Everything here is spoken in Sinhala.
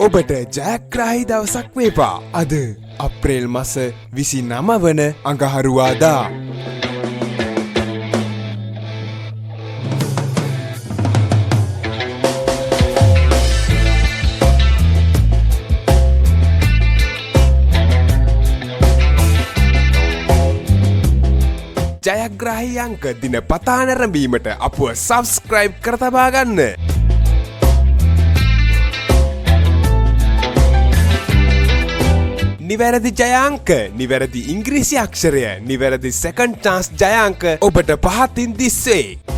ඔබට ජයග්‍රාහී දවසක් වේවා. අද අප්‍රේල් මාස 29 වන අඟහරුවාදා. ජයග්‍රාහී අංක දිනපතා නැරඹීමට අපව සබ්ස්ක්‍රයිබ් කර තබා ගන්න. නිවැරදි ජයාංක, නිවැරදි ඉංග්‍රීසි අක්ෂරය, නිවැරදි සෙකන්ඩ් චාන්ස් ජයාංක ඔබට පහතින් දිස්සේ.